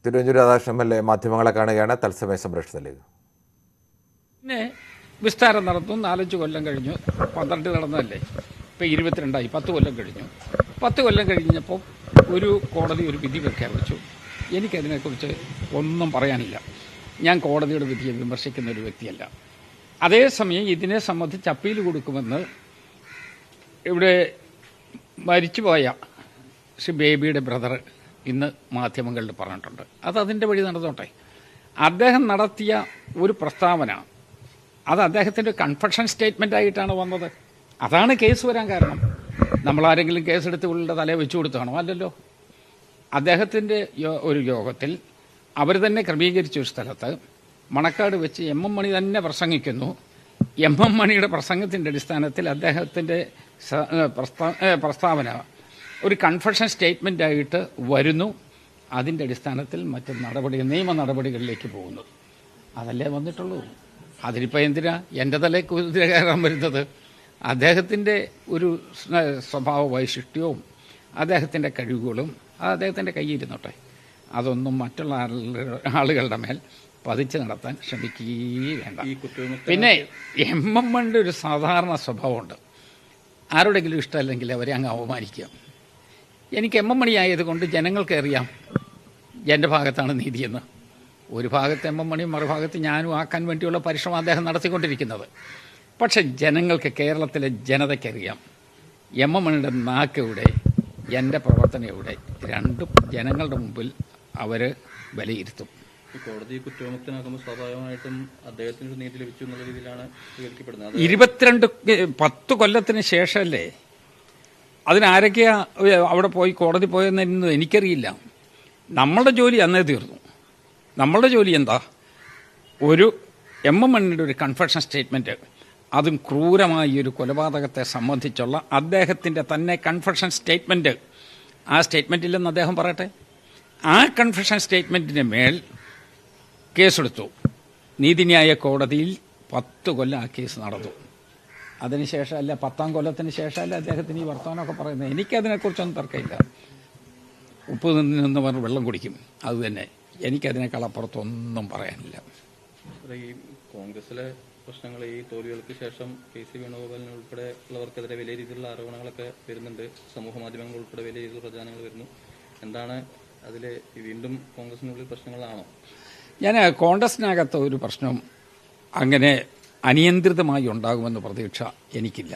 Thiruvanchoor Radhakrishnan MLA മാധ്യമങ്ങളെ കാണുകയാണ് തത്സമയ സംപ്രേഷണത്തിലേക്ക്. പിന്നെ വിസ്താരം നടത്തും. 4-5 കൊല്ലം കഴിഞ്ഞു. 12 നടന്നതല്ലേ, ഇപ്പോൾ 22ആയി. 10 കൊല്ലം കഴിഞ്ഞു. 10 കൊല്ലം കഴിഞ്ഞപ്പോൾ ഒരു കോടതി ഒരു വിധി പ്രഖ്യാപിച്ചു. എനിക്കതിനെക്കുറിച്ച് ഒന്നും പറയാനില്ല. ഞാൻ കോടതിയുടെ വിധിയെ വിമർശിക്കുന്ന ഒരു വ്യക്തിയല്ല. അതേസമയം ഇതിനെ സംബന്ധിച്ച് അപ്പീൽ കൊടുക്കുമെന്ന് ഇവിടെ മരിച്ചുപോയ ശ്രീ ബേബിയുടെ ബ്രദർ ഇന്ന് മാധ്യമങ്ങളിൽ പറഞ്ഞിട്ടുണ്ട്. അതിൻ്റെ വഴി നടന്നോട്ടെ. അദ്ദേഹം നടത്തിയ ഒരു പ്രസ്താവന അത് അദ്ദേഹത്തിൻ്റെ കൺഫഷൻ സ്റ്റേറ്റ്മെൻ്റ് ആയിട്ടാണ് വന്നത്. അതാണ് കേസ് വരാൻ കാരണം. നമ്മളാരെങ്കിലും കേസെടുത്ത് ഉള്ളിൻ്റെ തലയെ വെച്ചു കൊടുത്താണോ? അല്ലല്ലോ. അദ്ദേഹത്തിൻ്റെ ഒരു യോഗത്തിൽ അവർ തന്നെ ക്രമീകരിച്ച ഒരു സ്ഥലത്ത് മണക്കാട് വെച്ച് എം മണി തന്നെ പ്രസംഗിക്കുന്നു. എം മണിയുടെ പ്രസംഗത്തിൻ്റെ അടിസ്ഥാനത്തിൽ അദ്ദേഹത്തിൻ്റെ പ്രസ്താവന ഒരു കൺഫഷൻ സ്റ്റേറ്റ്മെൻ്റായിട്ട് വരുന്നു. അതിൻ്റെ അടിസ്ഥാനത്തിൽ മറ്റ് നിയമ നടപടികളിലേക്ക് പോകുന്നു. അതല്ലേ വന്നിട്ടുള്ളൂ. അതിനിപ്പോൾ എന്തിനാ എൻ്റെ തലയിൽ കുതിര കയറാൻ വരുന്നത്? അദ്ദേഹത്തിൻ്റെ ഒരു സ്വഭാവ വൈശിഷ്ട്യവും അദ്ദേഹത്തിൻ്റെ കഴിവുകളും അത് അദ്ദേഹത്തിൻ്റെ കയ്യിരുന്നോട്ടെ. അതൊന്നും മറ്റുള്ള ആളുകളുടെ മേൽ പതിച്ച് നടത്താൻ ശ്രമിക്കുകയേ വേണ്ട. പിന്നെ എം മണിയുടെ ഒരു സാധാരണ സ്വഭാവമുണ്ട്. ആരോടെങ്കിലും ഇഷ്ടമല്ലെങ്കിൽ അവരെ അങ്ങ് അവമാനിക്കുക. എനിക്ക് എം മണി ആയതുകൊണ്ട് ജനങ്ങൾക്ക് അറിയാം എൻ്റെ ഭാഗത്താണ് നീതിയെന്ന്. ഒരു ഭാഗത്ത് എം മണിയും മറുഭാഗത്ത് ഞാനും ആക്കാൻ വേണ്ടിയുള്ള പരിശ്രമം അദ്ദേഹം നടത്തിക്കൊണ്ടിരിക്കുന്നത്. പക്ഷെ ജനങ്ങൾക്ക്, കേരളത്തിലെ ജനതയ്ക്കറിയാം എം മണിയുടെ നാക്ക് എവിടെ, എൻ്റെ പ്രവർത്തനം എവിടെ. രണ്ടും ജനങ്ങളുടെ മുമ്പിൽ അവർ വിലയിരുത്തും. കോടതി കുറ്റവിമുക്തനാകുമ്പോൾ സ്വാഭാവികമായിട്ടും അദ്ദേഹത്തിന് നീതി ലഭിച്ചു എന്നുള്ള രീതിയിലാണ് വിവരിക്കപ്പെടുന്നത്. 10 കൊല്ലത്തിന് ശേഷമല്ലേ. അതിനാരൊക്കെയാ അവിടെ പോയി കോടതി പോയെന്നൊന്നും എനിക്കറിയില്ല. നമ്മളുടെ ജോലി അന്നേ തീർന്നു. നമ്മളുടെ ജോലി എന്താ? ഒരു എം മണിയുടെ ഒരു കൺഫഷൻ സ്റ്റേറ്റ്മെൻറ്റ്, അതും ക്രൂരമായ ഒരു കൊലപാതകത്തെ സംബന്ധിച്ചുള്ള അദ്ദേഹത്തിൻ്റെ തന്നെ കൺഫഷൻ സ്റ്റേറ്റ്മെൻറ്റ്. ആ സ്റ്റേറ്റ്മെൻറ്റില്ലെന്ന് അദ്ദേഹം പറയട്ടെ. ആ കൺഫഷൻ സ്റ്റേറ്റ്മെൻറ്റിന് മേൽ കേസെടുത്തു. നീതിന്യായ കോടതിയിൽ 10 കൊല്ലം ആ കേസ് നടന്നു. അതിനുശേഷമല്ല, 10ാം കൊല്ലത്തിന് ശേഷമല്ല അദ്ദേഹത്തിന് ഈ വർത്തമാനമൊക്കെ പറയുന്നത്. എനിക്കതിനെക്കുറിച്ചൊന്നും തർക്കമില്ല. ഉപ്പ് നിന്ന് പറഞ്ഞ് വെള്ളം കുടിക്കും, അതുതന്നെ. എനിക്കതിനേക്കാൾ അപ്പുറത്തൊന്നും പറയാനില്ല. ഈ കോൺഗ്രസിലെ പ്രശ്നങ്ങൾ, ഈ തോൽവികൾക്ക് ശേഷം കെ.സി. വേണുഗോപാലിന് ഉൾപ്പെടെ ഉള്ളവർക്കെതിരെ വലിയ രീതിയിലുള്ള ആരോപണങ്ങളൊക്കെ വരുന്നുണ്ട്. സമൂഹ മാധ്യമങ്ങൾ ഉൾപ്പെടെ വലിയ രീതിയിലുള്ള പ്രചാരണങ്ങൾ വരുന്നു. എന്താണ് അതിൽ വീണ്ടും കോൺഗ്രസിനുള്ളിൽ പ്രശ്നങ്ങളാണോ? ഞാൻ കോൺഗ്രസിനകത്ത് ഒരു പ്രശ്നം അങ്ങനെ അനിയന്ത്രിതമായി ഉണ്ടാകുമെന്ന് പ്രതീക്ഷ എനിക്കില്ല.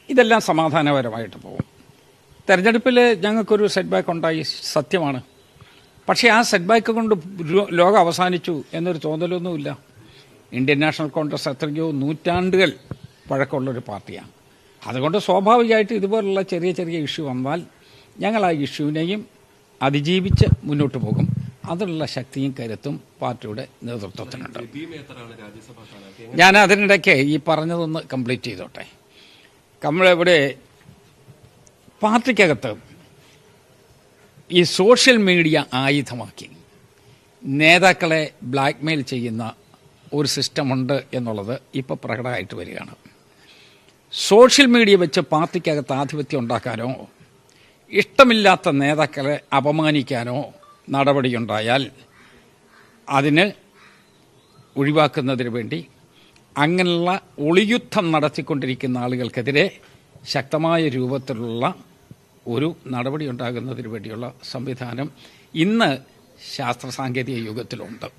ഇതെല്ലാം സമാധാനപരമായിട്ട് പോകും. തെരഞ്ഞെടുപ്പിൽ ഞങ്ങൾക്കൊരു സെറ്റ് ബാക്ക് ഉണ്ടായി, സത്യമാണ്. പക്ഷേ ആ സെറ്റ് ബാക്ക് കൊണ്ട് ലോകം അവസാനിച്ചു എന്നൊരു തോന്നലൊന്നുമില്ല. ഇന്ത്യൻ നാഷണൽ കോൺഗ്രസ് എത്രയോ നൂറ്റാണ്ടുകൾ പഴക്കമുള്ളൊരു പാർട്ടിയാണ്. അതുകൊണ്ട് സ്വാഭാവികമായിട്ട് ഇതുപോലുള്ള ചെറിയ ചെറിയ ഇഷ്യൂ വന്നാൽ ഞങ്ങൾ ആ ഇഷ്യൂവിനെയും അതിജീവിച്ച് മുന്നോട്ട് പോകും. അതിനുള്ള ശക്തിയും കരുത്തും പാർട്ടിയുടെ നേതൃത്വത്തിനുണ്ട്. ഞാൻ അതിനിടയ്ക്ക് ഈ പറഞ്ഞതൊന്ന് കംപ്ലീറ്റ് ചെയ്തോട്ടെ. നമ്മളിവിടെ പാർട്ടിക്കകത്ത് ഈ സോഷ്യൽ മീഡിയ ആയുധമാക്കി നേതാക്കളെ ബ്ലാക്ക്മെയിൽ ചെയ്യുന്ന ഒരു സിസ്റ്റമുണ്ട് എന്നുള്ളത് ഇപ്പോൾ പ്രകടമായിട്ട് വരികയാണ്. സോഷ്യൽ മീഡിയ വെച്ച് പാർട്ടിക്കകത്ത് ആധിപത്യം ഉണ്ടാക്കാനോ ഇഷ്ടമില്ലാത്ത നേതാക്കളെ അപമാനിക്കാനോ നടപടിയുണ്ടായാൽ അതിന് ഒഴിവാക്കുന്നതിന് വേണ്ടി അങ്ങനെയുള്ള ഒളിയുദ്ധം നടത്തിക്കൊണ്ടിരിക്കുന്ന ആളുകൾക്കെതിരെ ശക്തമായ രൂപത്തിലുള്ള ഒരു നടപടി ഉണ്ടാകുന്നതിന് വേണ്ടിയുള്ള സംവിധാനം ഇന്ന് ശാസ്ത്ര സാങ്കേതിക യുഗത്തിലുണ്ട്.